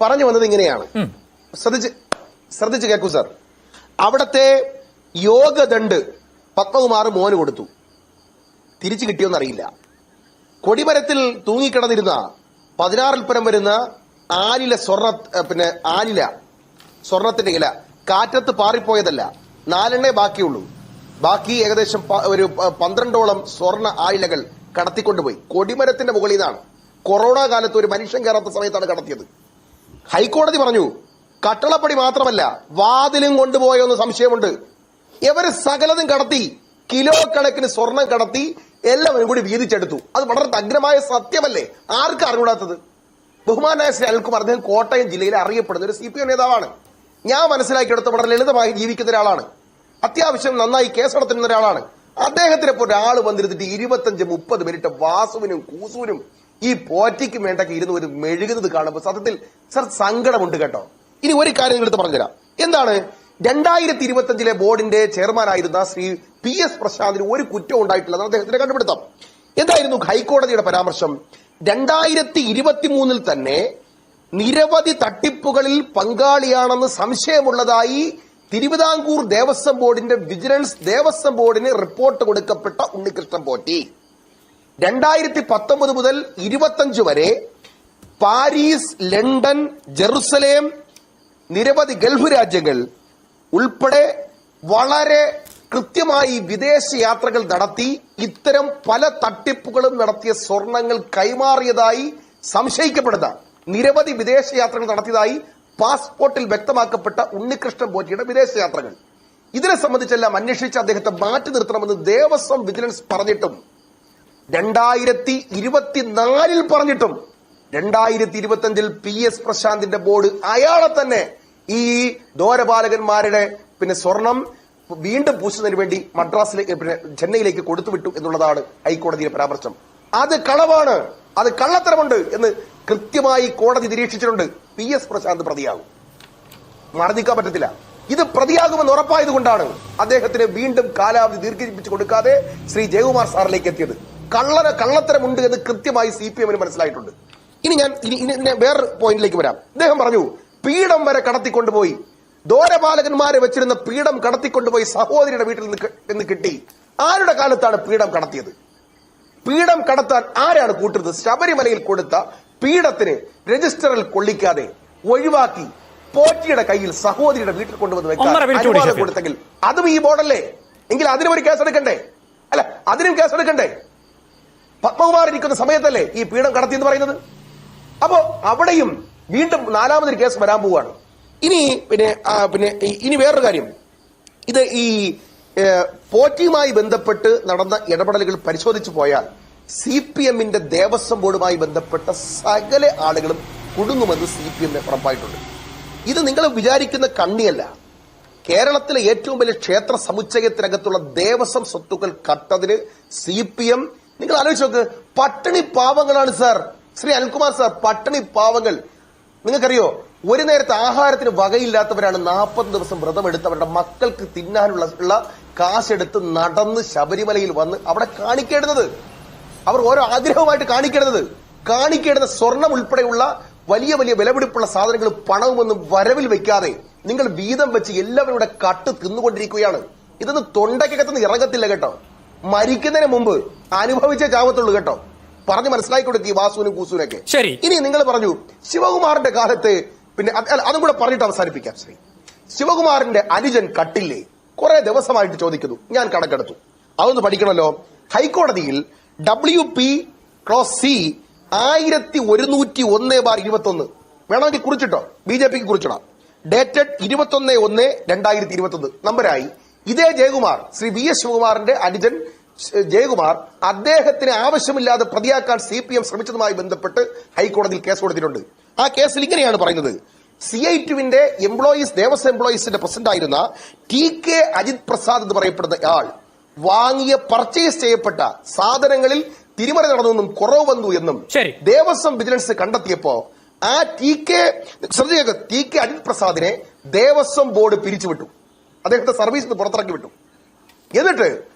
പറഞ്ഞു വന്നത് ഇങ്ങനെയാണ്. ശ്രദ്ധിച്ച് കേൾക്കൂ സർ. അവിടത്തെ യോഗദണ്ഡ് പത്മകുമാർ മോന് കൊടുത്തു. തിരിച്ചു കിട്ടിയോന്നറിയില്ല. കൊടിമരത്തിൽ തൂങ്ങിക്കിടന്നിരുന്ന 16 പരം വരുന്ന ആലില സ്വർണത്തിന്റെ ഇല കാറ്റത്ത് പാറിപ്പോയതല്ല. 4 ബാക്കിയുള്ളൂ. ബാക്കി ഏകദേശം ഒരു 12ഓളം സ്വർണ്ണ ആയിലകൾ കടത്തിക്കൊണ്ടുപോയി. കൊടിമരത്തിന്റെ മുകളിൽ നിന്നാണ്. കൊറോണ കാലത്ത് ഒരു മനുഷ്യൻ കയറാത്ത സമയത്താണ് കടത്തിയത്. ഹൈക്കോടതി പറഞ്ഞു കട്ടളപ്പടി മാത്രമല്ല വാതിലും കൊണ്ടുപോയെന്ന് സംശയമുണ്ട്. ഇവര് സകലതും കടത്തി, കിലോ കണക്കിന് സ്വർണം കടത്തി, എല്ലാവരും കൂടി വീതിച്ചെടുത്തു. അത് വളരെ നഗ്നമായ സത്യമല്ലേ? ആർക്കും അറിഞ്ഞൂടാത്തത്? ബഹുമാനായ ശ്രീ അനിൽകുമാർ, അദ്ദേഹം കോട്ടയം ജില്ലയിൽ അറിയപ്പെടുന്ന ഒരു CPM നേതാവാണ്. ഞാൻ മനസ്സിലാക്കിയെടുത്ത് വളരെ ലളിതമായി ജീവിക്കുന്ന ഒരാളാണ്. അത്യാവശ്യം നന്നായി കേസെടുത്തിരുന്ന ഒരാളാണ്. അദ്ദേഹത്തിനെ പോലെ ഒരാൾ വന്നിരുന്നിട്ട് 25-30 മിനിറ്റ് വാസുവിനും കൂസൂനും ഈ പോറ്റിക്കും വേണ്ടൊക്കെ ഇരുന്ന് ഒരു മെഴുകുന്നത് കാണുമ്പോൾ സത്യത്തിൽ സർ സങ്കടമുണ്ട് കേട്ടോ. ഇനി ഒരു കാര്യം നിങ്ങളെടുത്ത് പറഞ്ഞുതരാം. എന്താണ്? 2025 ബോർഡിന്റെ ചെയർമാനായിരുന്ന ശ്രീ PS പ്രശാന്തിന് ഒരു കുറ്റം ഉണ്ടായിട്ടില്ലെന്ന് അദ്ദേഹത്തിന്റെ കണ്ടുപിടുത്തം. എന്തായിരുന്നു ഹൈക്കോടതിയുടെ പരാമർശം? 2023 തന്നെ നിരവധി തട്ടിപ്പുകളിൽ പങ്കാളിയാണെന്ന് സംശയമുള്ളതായി തിരുവിതാംകൂർ ദേവസ്വം ബോർഡിന്റെ വിജിലൻസ് ദേവസ്വം ബോർഡിന് റിപ്പോർട്ട് കൊടുക്കപ്പെട്ട ഉണ്ണികൃഷ്ണൻ പോറ്റി 2019 മുതൽ 25 വരെ പാരീസ്, ലണ്ടൻ, ജെറുസലേം, നിരവധി ഗൾഫ് രാജ്യങ്ങൾ ഉൾപ്പെടെ വളരെ കൃത്യമായി വിദേശ യാത്രകൾ നടത്തി ഇത്തരം പല തട്ടിപ്പുകളും നടത്തിയ സ്വർണങ്ങൾ കൈമാറിയതായി സംശയിക്കപ്പെടുന്ന നിരവധി വിദേശ യാത്രകൾ നടത്തിയതായി പാസ്പോർട്ടിൽ വ്യക്തമാക്കപ്പെട്ട ഉണ്ണികൃഷ്ണൻ പോറ്റിയുടെ വിദേശ യാത്രകൾ. ഇതിനെ സംബന്ധിച്ചെല്ലാം അന്വേഷിച്ച് അദ്ദേഹത്തെ മാറ്റി നിർത്തണമെന്ന് ദേവസ്വം വിജിലൻസ് പറഞ്ഞിട്ടും 2024 പറഞ്ഞിട്ടും 2025 PS പ്രശാന്തിന്റെ ബോർഡ് അയാളെ തന്നെ ഈ ദ്വാരപാലകന്മാരുടെ സ്വർണം വീണ്ടും പൂശുന്നതിന് വേണ്ടി മദ്രാസിലേക്ക് ചെന്നൈയിലേക്ക് കൊടുത്തുവിട്ടു എന്നുള്ളതാണ് ഹൈക്കോടതിയുടെ പരാമർശം. അത് കളവാണ്, അത് കള്ളത്തരമുണ്ട് എന്ന് കൃത്യമായി കോടതി നിരീക്ഷിച്ചിട്ടുണ്ട്. PS പ്രശാന്ത് പ്രതിയാകും, മറന്നിക്കാൻ പറ്റത്തില്ല. ഇത് പ്രതിയാകുമെന്ന് ഉറപ്പായതുകൊണ്ടാണ് അദ്ദേഹത്തിന് വീണ്ടും കാലാവധി ദീർഘിപ്പിച്ചു കൊടുക്കാതെ ശ്രീ ജയകുമാർ സാറിലേക്ക് എത്തിയത്. കള്ളത്തരമുണ്ട് എന്ന് കൃത്യമായി CPM മനസ്സിലായിട്ടുണ്ട്. ഇനി ഞാൻ വേറെ പോയിന്റിലേക്ക് വരാം. അദ്ദേഹം പറഞ്ഞു പീഠം വരെ കടത്തിക്കൊണ്ടുപോയി, ദ്വാരപാലകന്മാരെ വെച്ചിരുന്ന പീഠം കടത്തിക്കൊണ്ടുപോയി സഹോദരിയുടെ വീട്ടിൽ നിന്ന് കിട്ടി. ആരുടെ കാലത്താണ് പീഠം കടത്തിയത്? പീഠം കടത്താൻ ആരാണ് കൂട്ടുന്നത്? ശബരിമലയിൽ കൊടുത്ത പീഠത്തിന് രജിസ്റ്ററിൽ കൊള്ളിക്കാതെ ഒഴിവാക്കി പോറ്റിയുടെ കയ്യിൽ സഹോദരിയുടെ വീട്ടിൽ കൊണ്ടുവന്ന് വെക്കാൻ കൊടുത്തെങ്കിൽ അതും ഈ ബോർഡല്ലേ? എങ്കിൽ അതിനും ഒരു കേസെടുക്കണ്ടേ? അല്ല, അതിനും കേസെടുക്കണ്ടേ? പത്മകുമാർ ഇരിക്കുന്ന സമയത്തല്ലേ ഈ പീഠം കടത്തി എന്ന് പറയുന്നത്? അപ്പോ അവിടെയും വീണ്ടും 4മതൊരു കേസ് വരാൻ പോവുകയാണ്. ഇനി വേറൊരു കാര്യം, ഇത് ഈ പോറ്റിയുമായി ബന്ധപ്പെട്ട് നടന്ന ഇടപെടലുകൾ പരിശോധിച്ചു പോയാൽ CPMന്റെ ദേവസ്വം ബോർഡുമായി ബന്ധപ്പെട്ട സകല ആളുകളും കുടുങ്ങുമെന്ന് CPM ഉറപ്പായിട്ടുണ്ട്. ഇത് നിങ്ങൾ വിചാരിക്കുന്ന കണ്ണിയല്ല. കേരളത്തിലെ ഏറ്റവും വലിയ ക്ഷേത്ര സമുച്ചയത്തിനകത്തുള്ള ദേവസ്വം സ്വത്തുക്കൾ കട്ടതിന് CPM, നിങ്ങൾ ആലോചിച്ച് നോക്ക്, പട്ടിണി പാവങ്ങളാണ് സാർ. ശ്രീ അനിൽകുമാർ സാർ, പട്ടിണി പാവങ്ങൾ. നിങ്ങൾക്കറിയോ, ഒരു നേരത്തെ ആഹാരത്തിന് വകയില്ലാത്തവരാണ് 40 ദിവസം വ്രതം എടുത്തവരുടെ മക്കൾക്ക് തിന്നാനുള്ള കാശെടുത്ത് നടന്ന് ശബരിമലയിൽ വന്ന് അവിടെ കാണിക്കേണ്ടത്. അവർ ഓരോ ആഗ്രഹവുമായിട്ട് കാണിക്കേണ്ടത് സ്വർണം ഉൾപ്പെടെയുള്ള വലിയ വലിയ വിലപിടിപ്പുള്ള സാധനങ്ങൾ പണവുമൊന്നും വരവിൽ വെക്കാതെ നിങ്ങൾ വീതം വെച്ച് എല്ലാവരുടെ കട്ട് തിന്നുകൊണ്ടിരിക്കുകയാണ്. ഇതൊന്നും തൊണ്ടയ്ക്കകത്തുനിന്ന് ഇറങ്ങത്തില്ല കേട്ടോ. മരിക്കുന്നതിന് മുമ്പ് അനുഭവിച്ചേ ചാവത്തുള്ളൂ കേട്ടോ. പറഞ്ഞ് മനസ്സിലാക്കി കൊടുക്കി വാസുവിനും കൂസുവിനൊക്കെ. ഇനി നിങ്ങൾ പറഞ്ഞു ശിവകുമാറിന്റെ കാലത്ത്, അതും കൂടെ പറഞ്ഞിട്ട് അവസാനിപ്പിക്കാം. ശ്രീ ശിവകുമാറിന്റെ അനുജൻ കട്ടില്ലേ? കുറെ ദിവസമായിട്ട് ചോദിക്കുന്നു. ഞാൻ കണക്കെടുത്തു, അതൊന്ന് പഠിക്കണമല്ലോ. ഹൈക്കോടതിയിൽ WP/C 1101/21 വേണമെങ്കിൽ കുറിച്ചിട്ടോ, BJPക്ക് കുറിച്ചിടാം. ഡേറ്റഡ് 21/1/2021 നമ്പരായി. ഇതേ ജയകുമാർ, ശ്രീ VS ശിവകുമാറിന്റെ അനുജൻ ജയകുമാർ, അദ്ദേഹത്തിന് ആവശ്യമില്ലാതെ പ്രതിയാക്കാൻ CPM ശ്രമിച്ചതുമായി ബന്ധപ്പെട്ട് ഹൈക്കോടതിയിൽ കേസ് കൊടുത്തിട്ടുണ്ട്. ആ കേസിൽ ഇങ്ങനെയാണ് പറയുന്നത്: CI2വിന്റെ എംപ്ലോയീസ്, ദേവസ്വം എംപ്ലോയീസിന്റെ പ്രസിഡന്റായിരുന്ന TK അജിത് പ്രസാദ് എന്ന് പറയപ്പെടുന്ന ആൾ വാങ്ങിയ പർച്ചേസ് ചെയ്യപ്പെട്ട സാധനങ്ങളിൽ തിരിമറി നടന്നെന്നും കുറവ് വന്നു എന്നും ദേവസ്വം വിജിലൻസ് കണ്ടെത്തിയപ്പോ ആ TK അജിത് പ്രസാദിനെ ദേവസ്വം ബോർഡ് പിരിച്ചുവിട്ടു. അദ്ദേഹത്തെ സർവീസിൽ നിന്ന് പുറത്തിറക്കി വിട്ടു. എന്നിട്ട്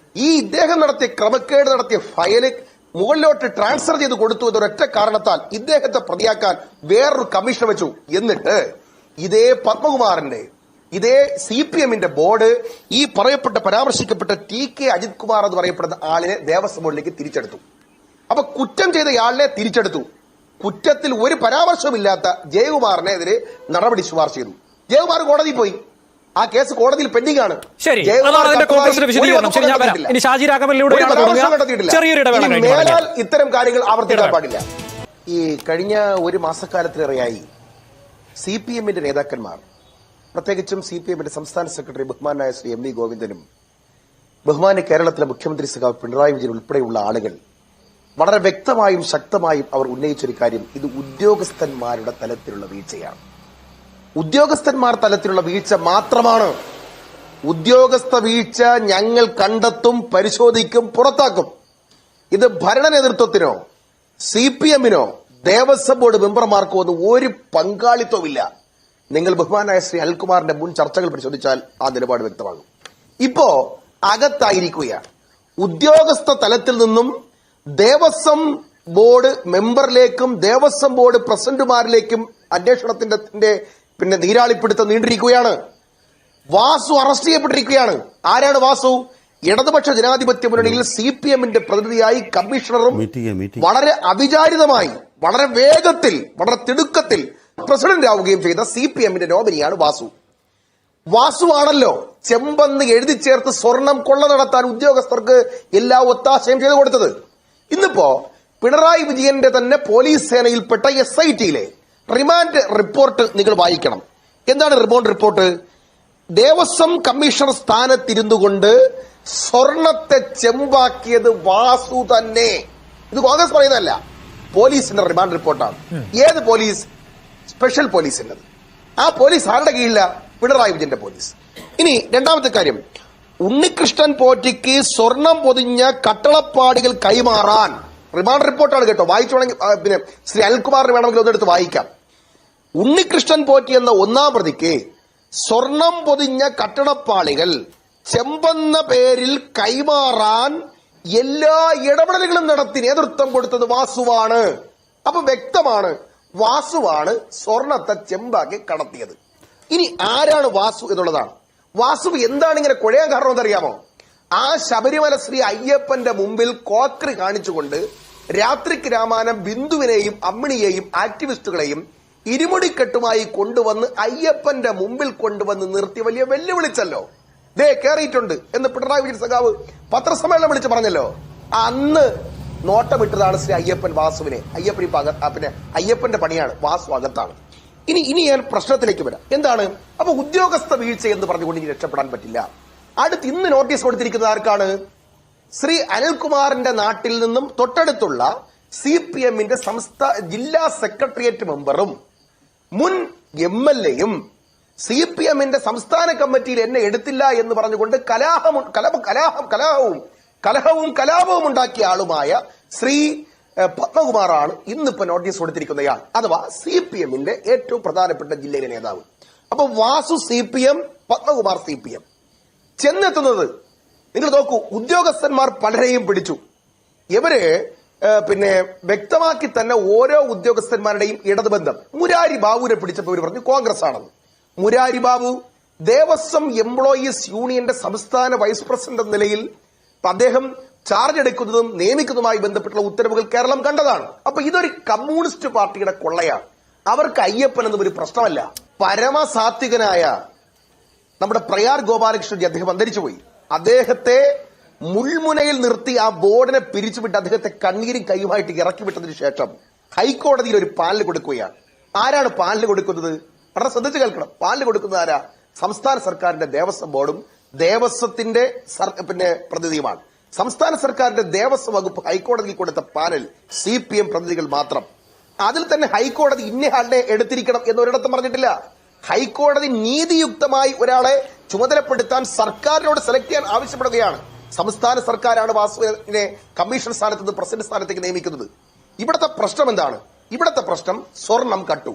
ഈ ഇദ്ദേഹം നടത്തിയ ക്രമക്കേട് നടത്തിയ ഫയല് മുകളിലോട്ട് ട്രാൻസ്ഫർ ചെയ്ത് കൊടുത്തു എന്നൊരൊറ്റ കാരണത്താൽ ഇദ്ദേഹത്തെ പ്രതിയാക്കാൻ വേറൊരു കമ്മീഷൻ വെച്ചു. എന്നിട്ട് ഇതേ പത്മകുമാറിന്റെ ഇതേ CPM-ന്റെ ബോർഡ് ഈ പറയപ്പെട്ട പരാമർശിക്കപ്പെട്ട TK അജിത് കുമാർ എന്ന് പറയപ്പെടുന്ന ആളിനെ ദേവസ്വം ബോർഡിലേക്ക് തിരിച്ചെടുത്തു. അപ്പൊ കുറ്റം ചെയ്തയാളിനെ തിരിച്ചെടുത്തു. കുറ്റത്തിൽ ഒരു പരാമർശവുമില്ലാത്ത ജയകുമാറിനെതിരെ നടപടി ശുപാർശ ചെയ്തു. ജയകുമാർ കോടതിയിൽ പോയി. ആ കേസ് കോടതിയിൽ പെൻഡിംഗ് ആണ്. മേലാൽ ഇത്തരം കാര്യങ്ങൾ ആവർത്തിക്കാൻ പാടില്ല. ഈ കഴിഞ്ഞ ഒരു മാസക്കാലത്തിലേറെയായി CPM-ന്റെ നേതാക്കന്മാർ, പ്രത്യേകിച്ചും CPM-ന്റെ സംസ്ഥാന സെക്രട്ടറി ബഹുമാനായ ശ്രീ MV ഗോവിന്ദനും ബഹുമാന കേരളത്തിലെ മുഖ്യമന്ത്രി സഖാവ് പിണറായി വിജയൻ ഉൾപ്പെടെയുള്ള ആളുകൾ വളരെ വ്യക്തമായും ശക്തമായും അവർ ഉന്നയിച്ചൊരു കാര്യം, ഇത് ഉദ്യോഗസ്ഥന്മാരുടെ തലത്തിലുള്ള വീഴ്ചയാണ്. ഉദ്യോഗസ്ഥന്മാർ തലത്തിലുള്ള വീഴ്ച മാത്രമാണ്. ഉദ്യോഗസ്ഥ വീഴ്ച ഞങ്ങൾ കണ്ടെത്തും, പരിശോധിക്കും, പുറത്താക്കും. ഇത് ഭരണ നേതൃത്വത്തിനോ CPM-നോ ദേവസ്വം ബോർഡ് മെമ്പർമാർക്കോ ഒന്നും ഒരു പങ്കാളിത്തവുമില്ല. നിങ്ങൾ ബഹുമാനായ ശ്രീ അനിൽകുമാറിന്റെ മുൻ ചർച്ചകൾ പരിശോധിച്ചാൽ ആ നിലപാട് വ്യക്തമാകും. ഇപ്പോ അകത്തായിരിക്കുകയാണ്. ഉദ്യോഗസ്ഥ തലത്തിൽ നിന്നും ദേവസ്വം ബോർഡ് മെമ്പറിലേക്കും ദേവസ്വം ബോർഡ് പ്രസിഡന്റുമാരിലേക്കും അന്വേഷണത്തിന്റെ നീരാളിപ്പിടുത്തം നീണ്ടിരിക്കുകയാണ്. വാസു അറസ്റ്റ് ചെയ്യപ്പെട്ടിരിക്കുകയാണ്. ആരാണ് വാസു? ഇടതുപക്ഷ ജനാധിപത്യ മുന്നണിയിൽ CPM-ന്റെ പ്രതിനിധിയായി കമ്മീഷണറും വളരെ അവിചാരിതമായി, വളരെ വേഗത്തിൽ, വളരെ തിടുക്കത്തിൽ പ്രസിഡന്റ് ആവുകയും ചെയ്ത CPM-ന്റെ നോമിനിയാണ് വാസു. വാസുവാണല്ലോ ചെമ്പെന്ന് എഴുതി ചേർത്ത് സ്വർണം കൊള്ള നടത്താൻ ഉദ്യോഗസ്ഥർക്ക് എല്ലാ ഒത്താശയും ചെയ്തു കൊടുത്തത്. ഇന്നിപ്പോ പിണറായി വിജയന്റെ തന്നെ പോലീസ് സേനയിൽപ്പെട്ട SIT-യിലെ റിമാൻഡ് റിപ്പോർട്ട് നിങ്ങൾ വായിക്കണം. എന്താണ് റിമാൻഡ് റിപ്പോർട്ട്? ദേവസ്വം കമ്മീഷണർ സ്ഥാനത്തിരുന്നു കൊണ്ട് സ്വർണത്തെ ചെമ്പാക്കിയത് വാസു തന്നെ. ഇത് കോൺഗ്രസ് പറയുന്നതല്ല, പോലീസിന്റെ റിമാൻഡ് റിപ്പോർട്ടാണ്. ഏത് പോലീസ്? സ്പെഷ്യൽ പോലീസിന്റെ. ആ പോലീസ് ആരുടെ കീഴില? പിണറായി വിജയന്റെ പോലീസ്. ഇനി രണ്ടാമത്തെ കാര്യം, ഉണ്ണികൃഷ്ണൻ പോറ്റിക്ക് സ്വർണം പൊതിഞ്ഞ കട്ടളപ്പാടികൾ കൈമാറാൻ റിമാൻഡ് റിപ്പോർട്ടാണ് കേട്ടോ. വായിച്ചോണെങ്കിൽ ശ്രീ അനിൽകുമാറിന് വേണമെങ്കിൽ ഒന്നെടുത്ത് വായിക്കാം. ഉണ്ണികൃഷ്ണൻ പോറ്റി എന്ന ഒന്നാം പ്രതിക്ക് സ്വർണം പൊതിഞ്ഞ കട്ടളപ്പാളികൾ ചെമ്പെന്ന പേരിൽ കൈമാറാൻ എല്ലാ ഇടപെടലുകളും നടത്തി നേതൃത്വം കൊടുത്തത് വാസുവാണ്. അപ്പൊ വ്യക്തമാണ്, വാസുവാണ് സ്വർണത്തെ ചെമ്പാക്കി കടത്തിയത്. ഇനി ആരാണ് വാസു എന്നുള്ളതാണ്. വാസു എന്താണ് ഇങ്ങനെ കുഴയാൻ കാരണം എന്നറിയാമോ? ആ ശബരിമല ശ്രീ അയ്യപ്പന്റെ മുമ്പിൽ കോക്രി കാണിച്ചുകൊണ്ട് രാത്രിക്ക് രാമാനം ബിന്ദുവിനെയും അമ്മിണിയെയും ആക്ടിവിസ്റ്റുകളെയും ഇരുമുടിക്കെട്ടുമായി കൊണ്ടുവന്ന് അയ്യപ്പന്റെ മുമ്പിൽ കൊണ്ടുവന്ന് നിർത്തി വലിയ വെല്ലുവിളിച്ചല്ലോ. ദേ കയറിയിട്ടുണ്ട് എന്ന് പിണറായി വിജയൻ സഖാവ് പത്രസമ്മേളനം വിളിച്ച് പറഞ്ഞല്ലോ. അന്ന് നോട്ടമിട്ടതാണ് ശ്രീ അയ്യപ്പൻ വാസുവിനെ. അയ്യപ്പന്റെ പണിയാണ്, വാസു അകത്താണ്. ഇനി ഞാൻ പ്രശ്നത്തിലേക്ക് വരാം. എന്താണ് അപ്പൊ ഉദ്യോഗസ്ഥ വീഴ്ച എന്ന് പറഞ്ഞുകൊണ്ട് ഇനി രക്ഷപ്പെടാൻ പറ്റില്ല. അടുത്ത് ഇന്ന് നോട്ടീസ് കൊടുത്തിരിക്കുന്നത് ആർക്കാണ്? ശ്രീ അനിൽകുമാറിന്റെ നാട്ടിൽ നിന്നും തൊട്ടടുത്തുള്ള CPM-ന്റെ ജില്ലാ സെക്രട്ടേറിയറ്റ് മെമ്പറും മുൻ MLA-യും CPM-ന്റെ സംസ്ഥാന കമ്മിറ്റിയിൽ എന്നെ എടുത്തില്ല എന്ന് പറഞ്ഞുകൊണ്ട് കലഹവും ഉണ്ടാക്കിയ ആളുമായ ശ്രീ പത്മകുമാറാണ് ഇന്നിപ്പോ നോട്ടീസ് കൊടുത്തിരിക്കുന്നയാൾ, അഥവാ CPM-ന്റെ ഏറ്റവും പ്രധാനപ്പെട്ട ജില്ലയിലെ നേതാവ്. അപ്പൊ വാസു CPM, പത്മകുമാർ CPM. ചെന്നെത്തുന്നത് നിങ്ങൾ നോക്കൂ, ഉദ്യോഗസ്ഥന്മാർ പലരെയും പിടിച്ചു. ഇവര് വ്യക്തമാക്കി തന്നെ ഓരോ ഉദ്യോഗസ്ഥന്മാരുടെയും ഇടതുബന്ധം. മുരാരി ബാബുവിനെ പിടിച്ചപ്പോൾ ഇവർ പറഞ്ഞു കോൺഗ്രസ് ആണെന്ന്. മുരാരി ബാബു ദേവസ്വം എംപ്ലോയീസ് യൂണിയന്റെ സംസ്ഥാന വൈസ് പ്രസിഡന്റ് എന്ന നിലയിൽ അദ്ദേഹം ചാർജ് എടുക്കുന്നതും നിയമിക്കുന്നതുമായി ബന്ധപ്പെട്ടുള്ള ഉത്തരവുകൾ കേരളം കണ്ടതാണ്. അപ്പൊ ഇതൊരു കമ്മ്യൂണിസ്റ്റ് പാർട്ടിയുടെ കൊള്ളയാണ്. അവർക്ക് അയ്യപ്പൻ എന്നും ഒരു പ്രശ്നമല്ല. പരമസാത്വികനായ നമ്മുടെ പ്രയാർ ഗോപാലകൃഷ്ണൻ അദ്ദേഹം അന്തരിച്ചുപോയി. അദ്ദേഹത്തെ മുൾമുനയിൽ നിർത്തി ആ ബോർഡിനെ പിരിച്ചുവിട്ട് അദ്ദേഹത്തെ കണ്ണീരും കൈയുമായിട്ട് ഇറക്കി വിട്ടതിന് ശേഷം ഹൈക്കോടതിയിൽ ഒരു പാനൽ കൊടുക്കുകയാണ്. ആരാണ് പാനൽ കൊടുക്കുന്നത്? വളരെ ശ്രദ്ധിച്ചു കേൾക്കണം. പാനൽ കൊടുക്കുന്നത് ആരാ? സംസ്ഥാന സർക്കാരിന്റെ ദേവസ്വം ബോർഡും ദേവസ്വത്തിന്റെ പ്രതിനിധിയുമാണ്. സംസ്ഥാന സർക്കാരിന്റെ ദേവസ്വം വകുപ്പ് ഹൈക്കോടതിയിൽ കൊടുത്ത പാനൽ CPM പ്രതിനിധികൾ മാത്രം. അതിൽ തന്നെ ഹൈക്കോടതി ഇന്നയാളുടെ എടുത്തിരിക്കണം എന്നൊരിടത്തും പറഞ്ഞിട്ടില്ല. ഹൈക്കോടതി നീതിയുക്തമായി ഒരാളെ ചുമതലപ്പെടുത്താൻ സർക്കാരിനോട് സെലക്ട് ചെയ്യാൻ ആവശ്യപ്പെടുകയാണ്. സംസ്ഥാന സർക്കാരാണ് വാസുവിനെ കമ്മീഷൻ സ്ഥാനത്ത് നിന്ന് പ്രസിഡന്റ് സ്ഥാനത്തേക്ക് നിയമിക്കുന്നത്. ഇവിടുത്തെ പ്രശ്നം എന്താണ്? ഇവിടുത്തെ പ്രശ്നം സ്വർണം കട്ടു,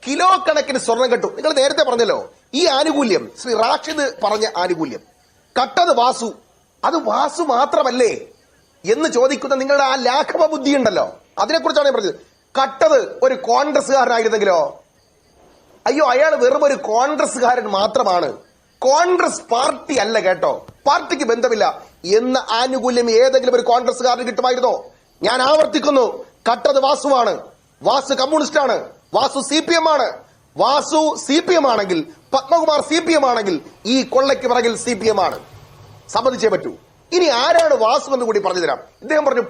കിലോ കണക്കിന് സ്വർണം കട്ടു. നിങ്ങൾ നേരത്തെ പറഞ്ഞല്ലോ ഈ ആനുകൂല്യം, ശ്രീ റാഷിദ് പറഞ്ഞ ആനുകൂല്യം കട്ടത് വാസു. അത് വാസു മാത്രമല്ലേ, എന്ന് ചോദിക്കുന്ന നിങ്ങളുടെ ആ ലാഘവ ബുദ്ധി ഉണ്ടല്ലോ, അതിനെക്കുറിച്ചാണ് ഞാൻ പറഞ്ഞത്. കട്ടത് ഒരു കോൺഗ്രസ്സുകാരനായിരുന്നെങ്കിലോ? അയ്യോ, അയാൾ വെറും ഒരു കോൺഗ്രസ്സുകാരൻ മാത്രമാണ്, കോൺഗ്രസ് പാർട്ടി അല്ല കേട്ടോ, പാർട്ടിക്ക് ബന്ധമില്ല എന്ന ആനുകൂല്യം ഏതെങ്കിലും ഒരു കോൺഗ്രസ്സുകാരന് കിട്ടുമായിരുന്നോ? ഞാൻ ആവർത്തിക്കുന്നു, കട്ടത് വാസുവാണ്. വാസു കമ്മ്യൂണിസ്റ്റ് ആണ്, വാസു CPM ആണ്. വാസു CPM ആണെങ്കിൽ, പത്മകുമാർ CPM ആണെങ്കിൽ ഈ കൊള്ളയ്ക്ക് പിറകിൽ CPM ആണ്. സമ്മതിച്ചേ പറ്റൂ. ഇനി ആരാണ് വാസു എന്ന് കൂടി പറഞ്ഞു തരാം. ഇദ്ദേഹം പറഞ്ഞു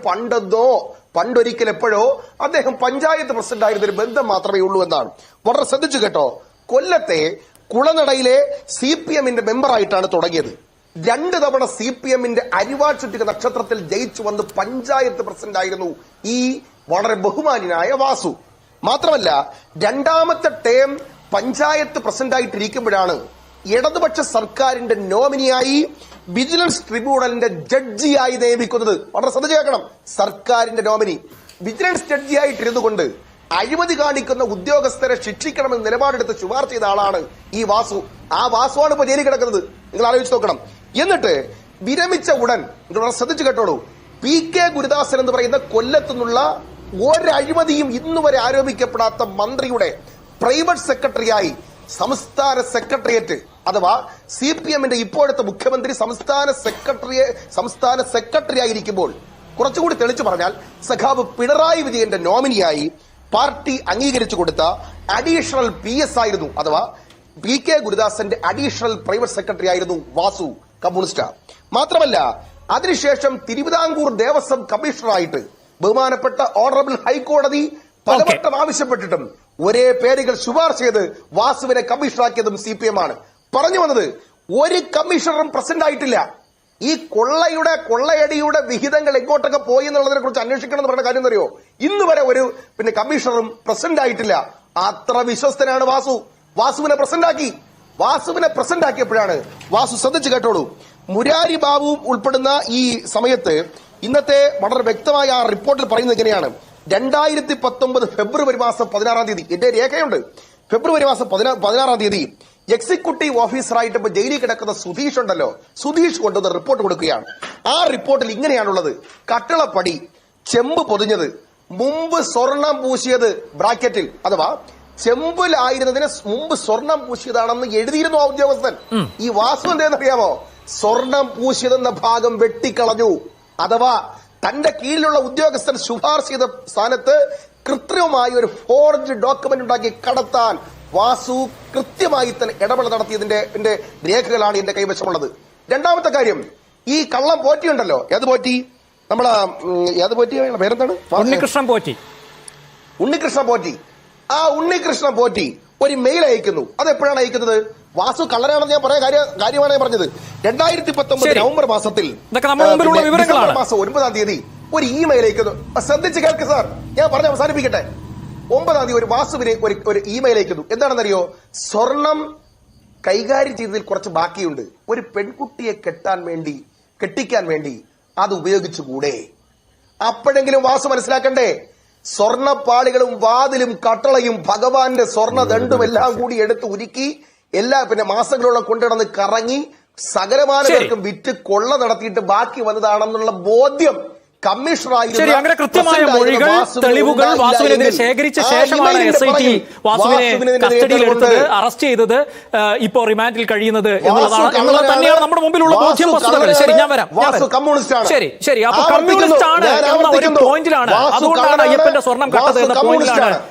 പണ്ടൊരിക്കൽ എപ്പോഴോ അദ്ദേഹം പഞ്ചായത്ത് പ്രസിഡന്റ് ആയിരുന്ന ഒരു ബന്ധം മാത്രമേ ഉള്ളൂ എന്നാണ്. വളരെ ശ്രദ്ധിച്ചു കേട്ടോ. കൊല്ലത്തെ കുളനടയിലെ CPMന്റെ മെമ്പറായിട്ടാണ് തുടങ്ങിയത്. 2 തവണ CPMന്റെ അരിവാൾ ചുറ്റിക നക്ഷത്രത്തിൽ ജയിച്ചു വന്ന് പഞ്ചായത്ത് പ്രസിഡന്റ് ആയിരുന്നു ഈ വളരെ ബഹുമാന്യനായ വാസു. മാത്രമല്ല, 2ാമത്തെ ടേം പഞ്ചായത്ത് പ്രസിഡന്റ് ആയിട്ടിരിക്കുമ്പോഴാണ് ഇടതുപക്ഷ സർക്കാരിന്റെ നോമിനിയായി വിജിലൻസ് ട്രിബ്യൂണലിന്റെ ജഡ്ജിയായി നിയമിക്കുന്നത്. വളരെ ശ്രദ്ധിച്ചു കേൾക്കണം. സർക്കാരിന്റെ നോമിനി വിജിലൻസ് ജഡ്ജിയായിട്ടിരുന്നുകൊണ്ട് അഴിമതി കാണിക്കുന്ന ഉദ്യോഗസ്ഥരെ ശിക്ഷിക്കണമെന്ന് നിലപാടെടുത്ത് ശുപാർശ ചെയ്ത ആളാണ് ഈ വാസു. ആ വാസുവാണ് ഇപ്പൊ ജയിലിൽ കിടക്കുന്നത്. നിങ്ങൾ ആലോചിച്ച് നോക്കണം. എന്നിട്ട് വിരമിച്ച ഉടൻ, നിങ്ങൾ ശ്രദ്ധിച്ചു കേട്ടോളൂ, PK ഗുരുദാസൻ എന്ന് പറയുന്ന കൊല്ലത്തുനിന്നുള്ള ഒരഴിമതിയും ഇന്നുവരെ ആരോപിക്കപ്പെടാത്ത മന്ത്രിയുടെ പ്രൈവറ്റ് സെക്രട്ടറിയായി സംസ്ഥാന സെക്രട്ടേറിയറ്റ് അഥവാ CPMന്റെ ഇപ്പോഴത്തെ മുഖ്യമന്ത്രി സംസ്ഥാന സെക്രട്ടറി ആയിരിക്കുമ്പോൾ, കുറച്ചുകൂടി തെളിച്ചു പറഞ്ഞാൽ സഖാവ് പിണറായി വിജയന്റെ നോമിനിയായി പാർട്ടി അംഗീകരിച്ചു കൊടുത്ത അഡീഷണൽ PS ആയിരുന്നു, അഥവാ PK ഗുരുദാസന്റെ അഡീഷണൽ പ്രൈവറ്റ് സെക്രട്ടറി ആയിരുന്നു വാസു, കമ്മ്യൂണിസ്റ്റ്. മാത്രമല്ല, അതിനുശേഷം തിരുവിതാംകൂർ ദേവസ്വം കമ്മീഷണറായിട്ട് ബഹുമാനപ്പെട്ട ഓണറബിൾ ഹൈക്കോടതി പലവട്ടം ആവശ്യപ്പെട്ടിട്ടും ഒരേ പേരുകൾ ശുപാർശ ചെയ്ത് വാസുവിനെ കമ്മീഷണറാക്കിയതും CPM ആണ്. പറഞ്ഞു വന്നത്, ഒരു കമ്മീഷണറും പ്രസിഡന്റ് ആയിട്ടില്ല. ഈ കൊള്ളയടിയുടെ വിഹിതങ്ങൾ എങ്ങോട്ടൊക്കെ പോയി എന്നുള്ളതിനെ കുറിച്ച് അന്വേഷിക്കണം എന്ന് പറയുന്ന കാര്യം അറിയോ? ഇന്ന് വരെ ഒരു കമ്മീഷണറും പ്രസിഡന്റ് ആയിട്ടില്ല. അത്ര വിശ്വസ്തനാണ് വാസു. വാസുവിനെ പ്രസിഡന്റ് ആക്കിയപ്പോഴാണ് വാസു, ശ്രദ്ധിച്ചു കേട്ടോളൂ, മുരാരി ബാബുവും ഉൾപ്പെടുന്ന ഈ സമയത്ത് ഇന്നത്തെ വളരെ വ്യക്തമായ ആ റിപ്പോർട്ടിൽ പറയുന്നത് എങ്ങനെയാണ്? 2019 ഫെബ്രുവരി മാസം 16-ാം തീയതി, എന്റെ രേഖയുണ്ട്, ഫെബ്രുവരി മാസം 16-ാം തീയതി എക്സിക്യൂട്ടീവ് ഓഫീസറായിട്ട് ഇപ്പൊ ജയിലിൽ കിടക്കുന്ന സുധീഷ് ഉണ്ടല്ലോ, സുധീഷ് കൊണ്ടുവന്ന് റിപ്പോർട്ട് കൊടുക്കുകയാണ്. ആ റിപ്പോർട്ടിൽ ഇങ്ങനെയാണുള്ളത്: കട്ടിളപ്പടി, ചെമ്പ് പൊതിഞ്ഞത്, മുമ്പ് സ്വർണം പൂശിയത് ബ്രാക്കറ്റിൽ, അഥവാ ചെമ്പിലായിരുന്നതിന് മുമ്പ് സ്വർണം പൂശിയതാണെന്ന് എഴുതിയിരുന്നു ആ ഉദ്യോഗസ്ഥൻ. ഈ വാസു എന്താണെന്നറിയാമോ? സ്വർണം പൂശിയതെന്ന ഭാഗം വെട്ടിക്കളഞ്ഞു. അഥവാ തന്റെ കീഴിലുള്ള ഉദ്യോഗസ്ഥൻ ശുപാർശ ചെയ്ത സ്ഥാനത്ത് കൃത്രിമമായി ഒരു ഫോർജ് ഡോക്യുമെന്റ് ഉണ്ടാക്കി കടത്താൻ വാസു കൃത്യമായി തന്നെ ഇടപെടൽ നടത്തിയതിന്റെ രേഖകളാണ് എന്റെ കൈവശമുള്ളത്. 2ാമത്തെ കാര്യം, ഈ കള്ളം പോറ്റിയുണ്ടല്ലോ, ഏത് പോറ്റി? ഏത് പോറ്റി? പേരെന്താണ്? ഉണ്ണികൃഷ്ണൻ പോറ്റി. ആ ഉണ്ണികൃഷ്ണൻ പോറ്റി ഒരു മെയിൽ അയക്കുന്നു. അത് എപ്പോഴാണ് അയക്കുന്നത്? വാസു കള്ളനാണെന്ന് ഞാൻ പറയാൻ കാര്യമാണ് ഞാൻ പറഞ്ഞത്. 2019 നവംബർ മാസത്തിൽ, ഡിസംബർ മാസം 9-ാം തീയതി ഒരു ഇമെയിൽ അയക്കുന്നു. ശ്രദ്ധിച്ച് കേൾക്ക് സാർ, ഞാൻ പറഞ്ഞ് അവസാനിപ്പിക്കട്ടെ. 9-ാം തീയതി ഒരു വാസുവിന് ഒരു ഇമെയിൽ അയക്കുന്നു. എന്താണെന്നറിയോ? സ്വർണം കൈകാര്യം ചെയ്തതിൽ കുറച്ച് ബാക്കിയുണ്ട്, ഒരു പെൺകുട്ടിയെ കെട്ടിക്കാൻ വേണ്ടി അത് ഉപയോഗിച്ചുകൂടെ? അപ്പോഴെങ്കിലും വാസു മനസ്സിലാക്കണ്ടേ, സ്വർണപ്പാളികളും വാതിലും കട്ടളയും ഭഗവാന്റെ സ്വർണ്ണദണ്ഡും എല്ലാം കൂടി എടുത്ത് ഉരുക്കി മാസങ്ങളോളം കൊണ്ടിടന്ന് കറങ്ങി സകലമാനങ്ങൾക്കും വിറ്റ് കൊള്ള നടത്തിയിട്ട് ബാക്കി വന്നതാണെന്നുള്ള ബോധ്യം ശരി, അങ്ങനെ കൃത്യമായ മൊഴികൾ, തെളിവുകൾ വാസുവിനെതിരെ ശേഖരിച്ച ശേഷമാണ് SIT വാസുവിനെ കസ്റ്റഡിയിലെടുത്തത്, അറസ്റ്റ് ചെയ്തത്, ഇപ്പോ റിമാൻഡിൽ കഴിയുന്നത് എന്നുള്ളത് തന്നെയാണ് നമ്മുടെ മുമ്പിലുള്ള ബോധ്യം, വസ്തുതകൾ. ശരി, ഞാൻ വരാം. ശരി, അപ്പൊ കമ്മ്യൂണിസ്റ്റ് ആണ് എന്ന ഒരു പോയിന്റിലാണ്, അതുകൊണ്ടാണ് അയ്യപ്പന്റെ സ്വർണം കട്ടത് എന്ന പോയിന്റിലാണ്